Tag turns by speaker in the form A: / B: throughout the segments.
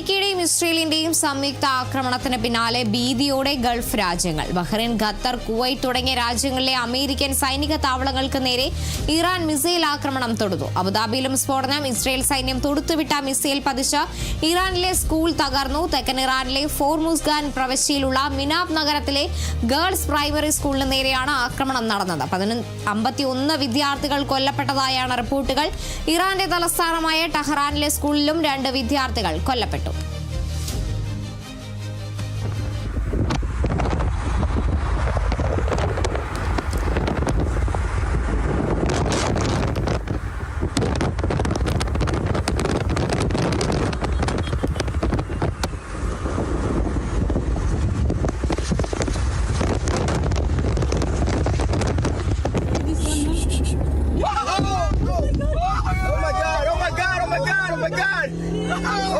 A: അമേരിക്കയുടെയും ഇസ്രയേലിന്റെയും സംയുക്ത ആക്രമണത്തിന് പിന്നാലെ ഭീതിയോടെ ഗൾഫ് രാജ്യങ്ങൾ. ബഹ്റൈൻ, ഖത്തർ, കുവൈറ്റ് തുടങ്ങിയ രാജ്യങ്ങളിലെ അമേരിക്കൻ സൈനിക താവളങ്ങൾക്ക് നേരെ ഇറാൻ മിസൈൽ ആക്രമണം തൊടുത്തു. അബുദാബിയിലും സ്ഫോടനം. ഇസ്രയേൽ സൈന്യം തൊടുത്തുവിട്ട മിസൈൽ പതിച്ച ഇറാനിലെ സ്കൂൾ തകർന്നു. തെക്കൻ ഇറാനിലെ ഫോർമുസ്ഗാൻ പ്രവിശ്യയിലുള്ള മിനാബ് നഗരത്തിലെ ഗേൾസ് പ്രൈമറി സ്കൂളിന് നേരെയാണ് ആക്രമണം നടന്നത്. 51 വിദ്യാർത്ഥികൾ കൊല്ലപ്പെട്ടതായാണ് റിപ്പോർട്ടുകൾ. ഇറാന്റെ തലസ്ഥാനമായ ടെഹ്റാനിലെ സ്കൂളിലും 2 വിദ്യാർത്ഥികൾ കൊല്ലപ്പെട്ടു.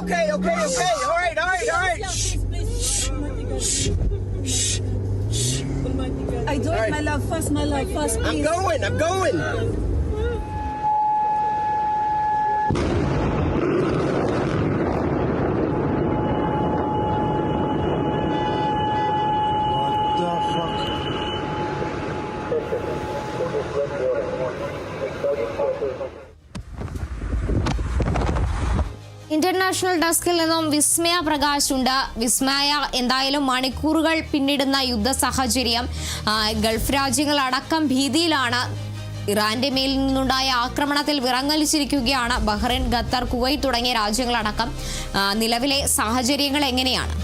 B: Okay. All right.
C: I do it, my love, first, please.
B: I'm going.
D: What the fuck?
A: International ഡെസ്കിൽ നിന്നും വിസ്മയ പ്രകാശ് ഉണ്ട്. വിസ്മയ, എന്തായാലും മണിക്കൂറുകൾ പിന്നിടുന്ന യുദ്ധ സാഹചര്യം. ഗൾഫ് രാജ്യങ്ങളടക്കം ഭീതിയിലാണ്. ഇറാന്റെ മേൽ നിന്നുണ്ടായ ആക്രമണത്തിൽ വിറങ്ങലിച്ചിരിക്കുകയാണ് ബഹ്റൈൻ, ഖത്തർ, കുവൈറ്റ് തുടങ്ങിയ രാജ്യങ്ങളടക്കം. നിലവിലെ സാഹചര്യങ്ങൾ എങ്ങനെയാണ്?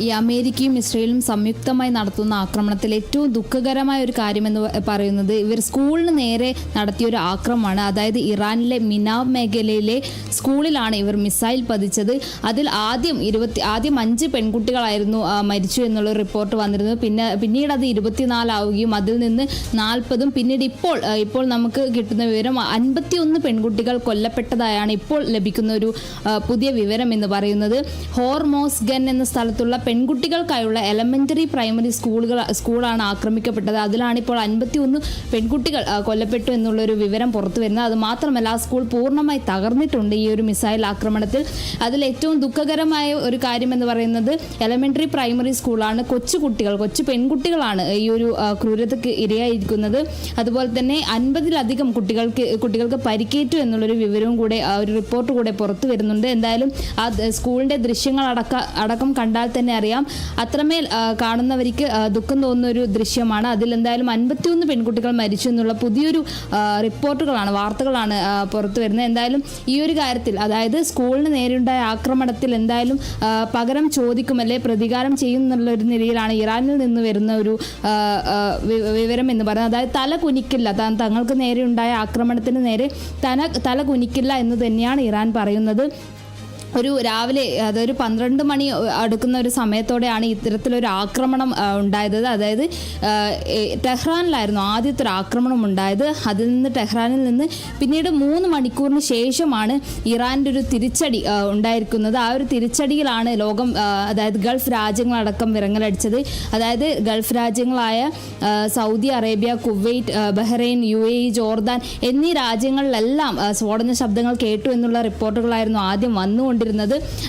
E: ഈ അമേരിക്കയും ഇസ്രയേലും സംയുക്തമായി നടത്തുന്ന ആക്രമണത്തിൽ ഏറ്റവും ദുഃഖകരമായ ഒരു കാര്യമെന്ന് പറയുന്നത് ഇവർ സ്കൂളിന് നേരെ നടത്തിയൊരു ആക്രമണമാണ്. അതായത് ഇറാനിലെ മിനാബ് മേഖലയിലെ സ്കൂളിലാണ് ഇവർ മിസൈൽ പതിച്ചത്. അതിൽ ആദ്യം 5 പെൺകുട്ടികളായിരുന്നു മരിച്ചു എന്നുള്ള റിപ്പോർട്ട് വന്നിരുന്നത്. പിന്നീട് അത് 24 ആവുകയും അതിൽ നിന്ന് 40, പിന്നീട് ഇപ്പോൾ നമുക്ക് കിട്ടുന്ന വിവരം 51 പെൺകുട്ടികൾ കൊല്ലപ്പെട്ടതായാണ് ഇപ്പോൾ ലഭിക്കുന്ന ഒരു പുതിയ വിവരം എന്ന് പറയുന്നത്. ഹോർമോസ്ഗൻ എന്ന സ്ഥലത്തുള്ള പെൺകുട്ടികൾക്കായുള്ള എലമെന്ററി പ്രൈമറി സ്കൂളാണ് ആക്രമിക്കപ്പെട്ടത്. അതിലാണ് ഇപ്പോൾ 51 പെൺകുട്ടികൾ കൊല്ലപ്പെട്ടു എന്നുള്ളൊരു വിവരം പുറത്തു വരുന്നത്. അത് മാത്രമല്ല, ആ സ്കൂൾ പൂർണ്ണമായി തകർന്നിട്ടുണ്ട് ഈ ഒരു മിസൈൽ ആക്രമണത്തിൽ. അതിൽ ഏറ്റവും ദുഃഖകരമായ ഒരു കാര്യം എന്ന് പറയുന്നത് എലമെന്ററി പ്രൈമറി സ്കൂളാണ്. കൊച്ചു പെൺകുട്ടികളാണ് ഈ ഒരു ക്രൂരതയ്ക്ക് ഇരയായിരിക്കുന്നത്. അതുപോലെ തന്നെ 50-ലധികം കുട്ടികൾക്ക് പരിക്കേറ്റു എന്നുള്ളൊരു വിവരവും കൂടെ ഒരു റിപ്പോർട്ട് കൂടെ പുറത്തു വരുന്നുണ്ട്. എന്തായാലും ആ സ്കൂളിന്റെ ദൃശ്യങ്ങൾ അടക്കം കണ്ടാൽ തന്നെ അറിയാം, അത്രമേൽ കാണുന്നവർക്ക് ദുഃഖം തോന്നുന്ന ഒരു ദൃശ്യമാണ്. അതിൽ എന്തായാലും 51 പെൺകുട്ടികൾ മരിച്ചു എന്നുള്ള പുതിയൊരു വാർത്തകളാണ് പുറത്തു വരുന്നത്. എന്തായാലും ഈ ഒരു കാര്യത്തിൽ, അതായത് സ്കൂളിന് നേരെയുണ്ടായ ആക്രമണത്തിൽ എന്തായാലും പകരം ചോദിക്കുമല്ലേ, പ്രതികാരം ചെയ്യും എന്നുള്ള ഒരു നിലയിലാണ് ഇറാനിൽ നിന്ന് വരുന്ന ഒരു വിവരം എന്ന് പറയുന്നത്. അതായത് തല കുനിക്കില്ല, തങ്ങൾക്ക് നേരെയുണ്ടായ ആക്രമണത്തിന് നേരെ തല കുനിക്കില്ല എന്ന് തന്നെയാണ് ഇറാൻ പറയുന്നത്. രാവിലെ, അതൊരു 12 മണി അടുക്കുന്ന ഒരു സമയത്തോടെയാണ് ഇത്തരത്തിലൊരു ആക്രമണം ഉണ്ടായത്. അതായത് ടെഹ്റാനിലായിരുന്നു ആദ്യത്തെ ഒരു ആക്രമണം ഉണ്ടായത്. ടെഹ്റാനിൽ നിന്ന് പിന്നീട് 3 മണിക്കൂറിന് ശേഷമാണ് ഇറാൻ്റെ ഒരു തിരിച്ചടി ഉണ്ടായിരിക്കുന്നത്. ആ ഒരു തിരിച്ചടിയിലാണ് ലോകം, അതായത് ഗൾഫ് രാജ്യങ്ങളടക്കം വിറങ്ങലടിച്ചത്. അതായത് ഗൾഫ് രാജ്യങ്ങളായ Saudi Arabia, Kuwait, Bahrain, UAE, Jordan എന്നീ രാജ്യങ്ങളിലെല്ലാം സ്ഫോടന ശബ്ദങ്ങൾ കേട്ടു എന്നുള്ള റിപ്പോർട്ടുകളായിരുന്നു ആദ്യം വന്നുകൊണ്ട്.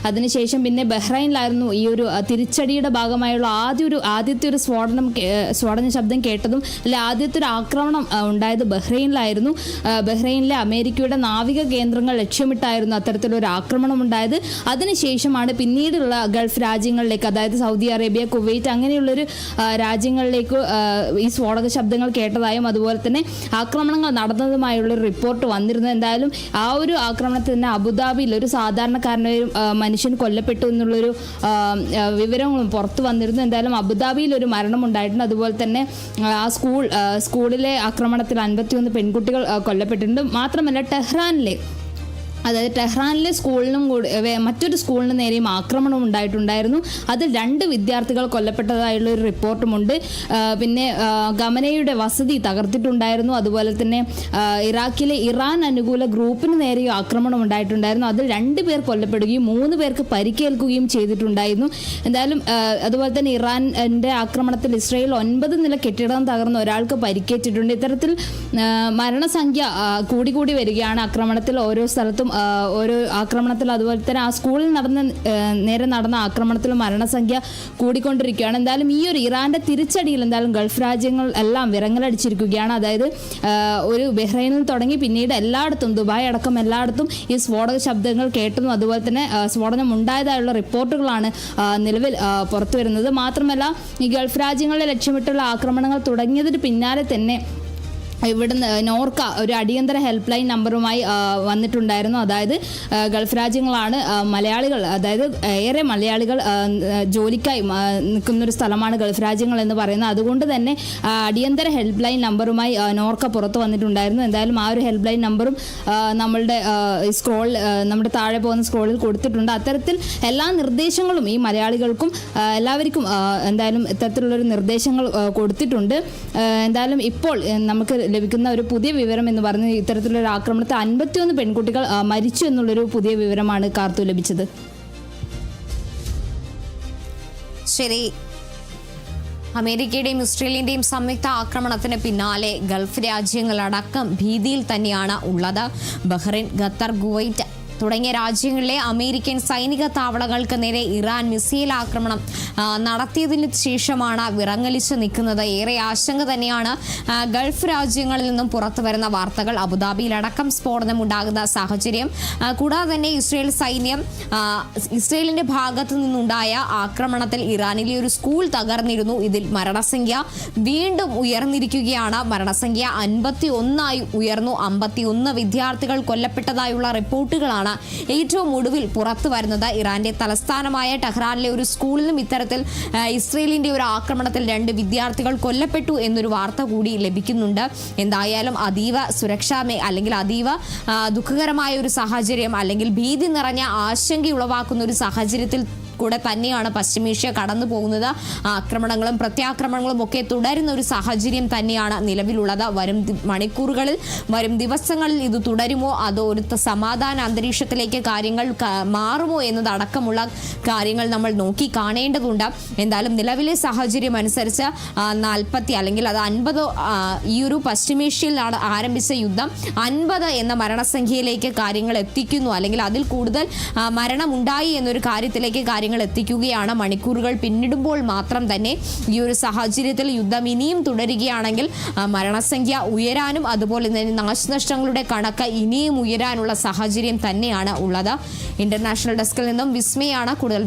E: അതിനുശേഷം പിന്നെ ബഹ്റൈനിലായിരുന്നു ഈ ഒരു തിരിച്ചടിയുടെ ഭാഗമായുള്ള ആദ്യത്തെ ഒരു സ്ഫോടന ശബ്ദം കേട്ടതും. അല്ലെ, ആദ്യത്തെ ഒരു ആക്രമണം ഉണ്ടായത് ബഹ്റൈനിലായിരുന്നു. ബഹ്റൈനിലെ അമേരിക്കയുടെ നാവിക കേന്ദ്രങ്ങൾ ലക്ഷ്യമിട്ടായിരുന്നു അത്തരത്തിലൊരു ആക്രമണം ഉണ്ടായത്. അതിനുശേഷമാണ് പിന്നീടുള്ള ഗൾഫ് രാജ്യങ്ങളിലേക്ക്, അതായത് സൗദി അറേബ്യ, കുവൈറ്റ് അങ്ങനെയുള്ളൊരു രാജ്യങ്ങളിലേക്ക് ഈ സ്ഫോടക ശബ്ദങ്ങൾ കേട്ടതായും അതുപോലെ തന്നെ ആക്രമണങ്ങൾ നടന്നതുമായുള്ളൊരു റിപ്പോർട്ട് വന്നിരുന്നു. എന്തായാലും ആ ഒരു ആക്രമണത്തിൽ തന്നെ അബുദാബിയിൽ ഒരു സാധാരണക്കാരൻ മനുഷ്യൻ കൊല്ലപ്പെട്ടു എന്നുള്ളൊരു വിവരങ്ങളും പുറത്തു വന്നിരുന്നു. എന്തായാലും അബുദാബിയിൽ ഒരു മരണം ഉണ്ടായിട്ടുണ്ട്. അതുപോലെ തന്നെ ആ സ്കൂളിലെ ആക്രമണത്തിൽ 51 പെൺകുട്ടികൾ കൊല്ലപ്പെട്ടിട്ടുണ്ട്. മാത്രമല്ല, ടെഹ്റാനിലെ സ്കൂളിനും കൂടി മറ്റൊരു സ്കൂളിന് നേരെയും ആക്രമണം ഉണ്ടായിട്ടുണ്ടായിരുന്നു. അതിൽ 2 വിദ്യാർത്ഥികൾ കൊല്ലപ്പെട്ടതായുള്ള ഒരു റിപ്പോർട്ടുമുണ്ട്. പിന്നെ ഗമനയുടെ വസതി തകർത്തിട്ടുണ്ടായിരുന്നു. അതുപോലെ തന്നെ ഇറാഖിലെ ഇറാൻ അനുകൂല ഗ്രൂപ്പിന് നേരെയും ആക്രമണം ഉണ്ടായിട്ടുണ്ടായിരുന്നു. അതിൽ 2 പേർ കൊല്ലപ്പെടുകയും 3 പേർക്ക് പരിക്കേൽക്കുകയും ചെയ്തിട്ടുണ്ടായിരുന്നു. എന്തായാലും അതുപോലെ തന്നെ ഇറാന്റെ ആക്രമണത്തിൽ ഇസ്രായേൽ 9 നില കെട്ടിടം തകർന്ന് ഒരാൾക്ക് പരിക്കേറ്റിട്ടുണ്ട്. ഇത്തരത്തിൽ മരണസംഖ്യ കൂടി വരികയാണ് ആക്രമണത്തിൽ ഓരോ സ്ഥലത്തും. ഒരു ആക്രമണത്തിൽ അതുപോലെ തന്നെ ആ സ്കൂളിൽ നേരെ നടന്ന ആക്രമണത്തിൽ മരണസംഖ്യ കൂടിക്കൊണ്ടിരിക്കുകയാണ്. എന്തായാലും ഈ ഒരു ഇറാന്റെ തിരിച്ചടിയിൽ എന്തായാലും ഗൾഫ് രാജ്യങ്ങൾ എല്ലാം വിറങ്ങലടിച്ചിരിക്കുകയാണ്. അതായത് ഒരു ബഹ്റൈനിൽ തുടങ്ങി പിന്നീട് എല്ലായിടത്തും ദുബായ് അടക്കം എല്ലായിടത്തും ഈ സ്ഫോടക ശബ്ദങ്ങൾ കേട്ടെന്നും അതുപോലെ തന്നെ സ്ഫോടനം ഉണ്ടായതായുള്ള റിപ്പോർട്ടുകളാണ് നിലവിൽ പുറത്തു വരുന്നത്. മാത്രമല്ല ഈ ഗൾഫ് രാജ്യങ്ങളെ ലക്ഷ്യമിട്ടുള്ള ആക്രമണങ്ങൾ തുടങ്ങിയതിന് പിന്നാലെ തന്നെ ഇവിടുന്ന് നോർക്ക ഒരു അടിയന്തര ഹെൽപ്പ് ലൈൻ നമ്പറുമായി വന്നിട്ടുണ്ടായിരുന്നു. അതായത് ഗൾഫ് രാജ്യങ്ങളാണ് മലയാളികൾ, അതായത് ഏറെ മലയാളികൾ ജോലിക്കായി നിൽക്കുന്നൊരു സ്ഥലമാണ് ഗൾഫ് രാജ്യങ്ങൾ എന്ന് പറയുന്നത്. അതുകൊണ്ട് തന്നെ അടിയന്തര ഹെൽപ്പ് ലൈൻ നമ്പറുമായി നോർക്ക പുറത്ത് വന്നിട്ടുണ്ടായിരുന്നു. എന്തായാലും ആ ഒരു ഹെൽപ്പ് ലൈൻ നമ്പറും നമ്മളുടെ നമ്മുടെ താഴെ പോകുന്ന സ്ക്രോളിൽ കൊടുത്തിട്ടുണ്ട്. അത്തരത്തിൽ എല്ലാ നിർദ്ദേശങ്ങളും ഈ മലയാളികൾക്കും എല്ലാവർക്കും എന്തായാലും ഇത്തരത്തിലുള്ളൊരു നിർദ്ദേശങ്ങൾ കൊടുത്തിട്ടുണ്ട്. എന്തായാലും ഇപ്പോൾ നമുക്ക് ലഭിക്കുന്ന ഒരു പുതിയ വിവരം എന്ന് പറയുന്നത് ഇത്തരത്തിലൊരു ആക്രമണത്തിൽ 51 പെൺകുട്ടികൾ മരിച്ചു എന്നുള്ളൊരു പുതിയ വിവരമാണ് കാർത്തു ലഭിച്ചത്.
A: ശരി, അമേരിക്കയുടെയും ഇസ്രയേലിന്റെയും സംയുക്ത ആക്രമണത്തിന് പിന്നാലെ ഗൾഫ് രാജ്യങ്ങളടക്കം ഭീതിയിൽ തന്നെയാണ് ഉള്ളത്. ബഹ്റൈൻ, ഖത്തർ, കുവൈറ്റ് തുടങ്ങിയ രാജ്യങ്ങളിലെ അമേരിക്കൻ സൈനിക താവളങ്ങൾക്ക് നേരെ ഇറാൻ മിസൈൽ ആക്രമണം നടത്തിയതിന് ശേഷമാണ് വിറങ്ങലിച്ചു നിൽക്കുന്നത്. ഏറെ ആശങ്ക തന്നെയാണ് ഗൾഫ് രാജ്യങ്ങളിൽ നിന്നും പുറത്തു വരുന്ന വാർത്തകൾ. അബുദാബിയിലടക്കം സ്ഫോടനം ഉണ്ടാകുന്ന സാഹചര്യം. കൂടാതെ തന്നെ ഇസ്രയേലിന്റെ ഭാഗത്തു നിന്നുണ്ടായ ആക്രമണത്തിൽ ഇറാനിലെ ഒരു സ്കൂൾ തകർന്നിരുന്നു. ഇതിൽ മരണസംഖ്യ വീണ്ടും ഉയർന്നിരിക്കുകയാണ്. മരണസംഖ്യ 51 ഉയർന്നു. 51 വിദ്യാർത്ഥികൾ കൊല്ലപ്പെട്ടതായുള്ള റിപ്പോർട്ടുകളാണ് ഏറ്റവും ഒടുവിൽ പുറത്തു വരുന്നത്. ഇറാന്റെ തലസ്ഥാനമായ ടെഹ്റാനിലെ ഒരു സ്കൂളിലും ഇത്തരത്തിൽ ഇസ്രയേലിന്റെ ഒരു ആക്രമണത്തിൽ 2 വിദ്യാർത്ഥികൾ കൊല്ലപ്പെട്ടു എന്നൊരു വാർത്ത കൂടി ലഭിക്കുന്നുണ്ട്. എന്തായാലും അതീവ അല്ലെങ്കിൽ അതീവ ദുഃഖകരമായ ഒരു സാഹചര്യം, അല്ലെങ്കിൽ ഭീതി നിറഞ്ഞ ആശങ്കയുളവാക്കുന്ന ഒരു സാഹചര്യത്തിൽ കൂടെ തന്നെയാണ് പശ്ചിമേഷ്യ കടന്നു പോകുന്നത്. ആക്രമണങ്ങളും പ്രത്യാക്രമണങ്ങളും ഒക്കെ തുടരുന്ന ഒരു സാഹചര്യം തന്നെയാണ് നിലവിലുള്ളത്. വരും മണിക്കൂറുകളിൽ, വരും ദിവസങ്ങളിൽ ഇത് തുടരുമോ അതോ ഒരു സമാധാന അന്തരീക്ഷത്തിലേക്ക് കാര്യങ്ങൾ മാറുമോ എന്നതടക്കമുള്ള കാര്യങ്ങൾ നമ്മൾ നോക്കി കാണേണ്ടതുണ്ട്. എന്തായാലും നിലവിലെ സാഹചര്യം അനുസരിച്ച് 40 അല്ലെങ്കിൽ അത് 50 ഈ ഒരു പശ്ചിമേഷ്യയിൽ ആരംഭിച്ച യുദ്ധം 50 എന്ന മരണസംഖ്യയിലേക്ക് കാര്യങ്ങൾ എത്തിക്കുന്നു, അല്ലെങ്കിൽ അതിൽ കൂടുതൽ മരണമുണ്ടായി എന്നൊരു കാര്യത്തിലേക്ക് കാര്യങ്ങൾ എത്തിക്കുകയാണ്. മണിക്കൂറുകൾ പിന്നിടുമ്പോൾ മാത്രം തന്നെ ഈ ഒരു സാഹചര്യത്തിൽ യുദ്ധം ഇനിയും തുടരുകയാണെങ്കിൽ മരണസംഖ്യ ഉയരാനും അതുപോലെ തന്നെ നാശനഷ്ടങ്ങളുടെ കണക്ക് ഇനിയും ഉയരാനുള്ള സാഹചര്യം തന്നെയാണ് ഉള്ളത്. ഇന്റർനാഷണൽ ഡെസ്കിൽ നിന്നും വിസ്മയാണ് കൂടുതൽ